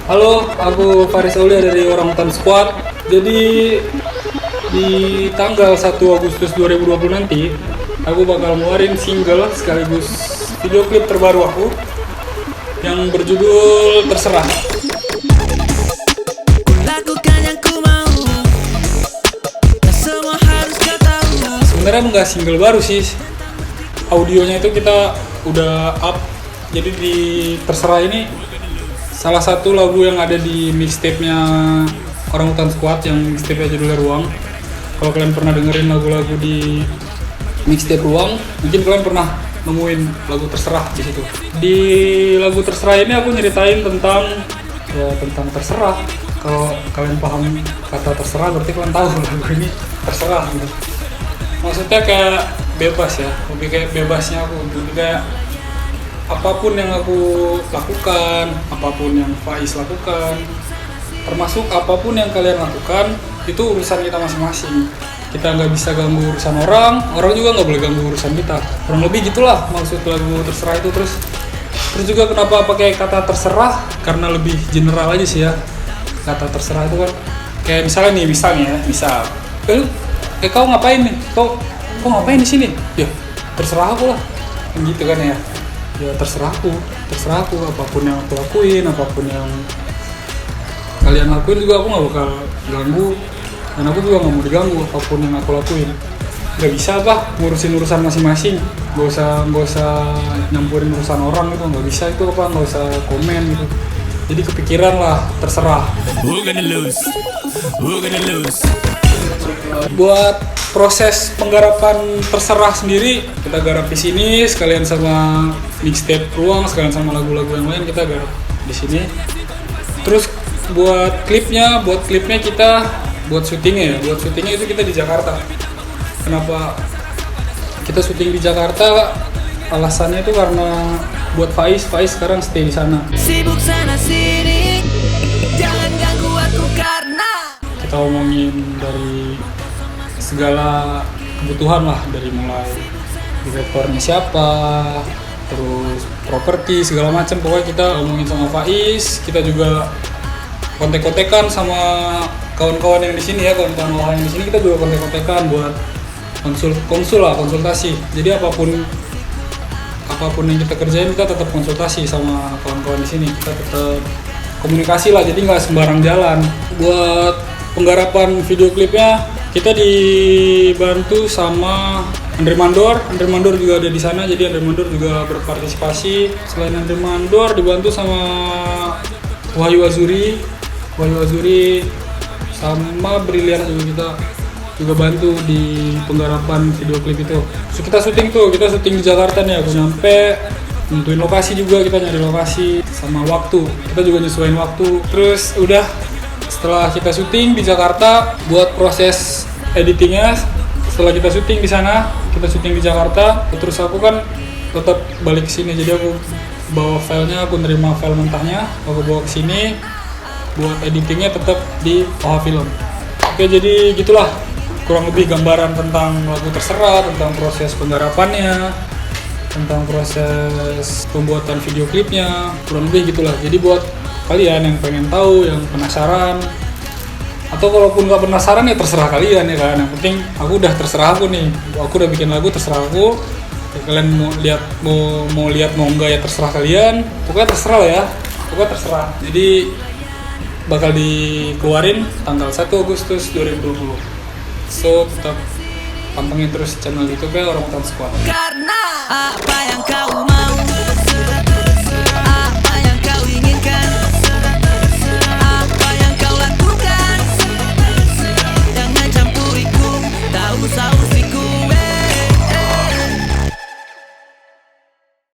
Halo, aku Faris Aulia dari Orangutan Squad. Jadi di tanggal 1 Agustus 2020 nanti aku bakal ngeluarin single sekaligus video klip terbaru aku yang berjudul Terserah. Sebenarnya nggak single baru sih, audionya itu kita udah up. Jadi di Terserah ini salah satu lagu yang ada di mixtape-nya Orangutan Squad yang mixtape-nya judulnya Ruang. Kalau kalian pernah dengerin lagu-lagu di mixtape Ruang, mungkin kalian pernah nemuin lagu Terserah di situ. Di lagu Terserah ini aku nyeritain tentang terserah. Kalau kalian paham kata terserah, berarti kalian tahu lagu ini terserah gitu. Maksudnya kayak bebas ya, lebih kayak bebasnya aku, lebih kayak apapun yang aku lakukan, apapun yang Faiz lakukan, termasuk apapun yang kalian lakukan, itu urusan kita masing-masing. Kita nggak bisa ganggu urusan orang juga nggak boleh ganggu urusan kita. Kurang lebih gitulah maksud lagu Terserah itu. Terus juga kenapa pakai kata terserah? Karena lebih general aja sih ya. Kata terserah itu kan kayak misal kau ngapain nih? Kau ngapain di sini? Ya terserah aku lah, gitu kan ya. Ya terserah aku apapun yang aku lakuin, apapun yang kalian lakuin juga aku nggak bakal ganggu, dan aku juga nggak mau diganggu apapun yang aku lakuin. Nggak bisa ngurusin urusan masing-masing, nggak usah nyampurin urusan orang gitu, nggak bisa itu nggak usah komen gitu. Jadi kepikiran lah terserah. Who gonna lose? Buat proses penggarapan Terserah sendiri kita garap di sini sekalian sama mixtape Ruang, sekalian sama lagu-lagu yang lain kita garap di sini. Terus buat klipnya kita buat syutingnya itu kita di Jakarta. Kenapa kita syuting di Jakarta? Alasannya itu karena buat Faiz sekarang stay di sana. Sibuk sana sini, jangan ganggu aku karena kita omongin dari segala kebutuhan lah, dari mulai direktornya siapa, terus properti segala macam, pokoknya kita omongin sama Faiz. Kita juga kontek-kontekan sama kawan-kawan yang di sini ya, kawan-kawan yang di sini kita juga kontek-kontekan buat konsultasi. Jadi apapun yang kita kerjain kita tetap konsultasi sama kawan-kawan di sini, kita tetap komunikasi lah, jadi nggak sembarang jalan. Buat penggarapan video klipnya kita dibantu sama Andre Mandor juga ada di sana, jadi Andre Mandor juga berpartisipasi. Selain Andre Mandor dibantu sama Wahyu Azuri sama Brilian juga, kita juga bantu di penggarapan video klip itu. So, kita syuting di Jakarta nih, aku nyampe nentuin lokasi juga, kita nyari lokasi sama waktu, kita juga nyesuaiin waktu. Terus udah setelah kita syuting di Jakarta, buat proses editingnya setelah kita syuting di sana, kita syuting di Jakarta, terus aku kan tetap balik ke sini, jadi aku bawa filenya, aku nerima file mentahnya, aku bawa ke sini buat editingnya tetap di OHA Film. Oke, jadi gitulah kurang lebih gambaran tentang lagu Terserah, tentang proses penggarapannya, tentang proses pembuatan video klipnya, kurang lebih gitulah. Jadi buat kalian yang pengen tahu, yang penasaran, atau kalaupun nggak penasaran ya terserah kalian ya kan. Yang penting aku udah terserah aku nih, aku udah bikin lagu terserah aku. Ya, kalian mau lihat mau enggak ya terserah kalian. Pokoknya terserah lah ya, pokoknya terserah. Jadi bakal dikeluarin tanggal 1 Agustus 2020. So tetap pantengin terus channel YouTube-nya Orangutan Squad. Karena apa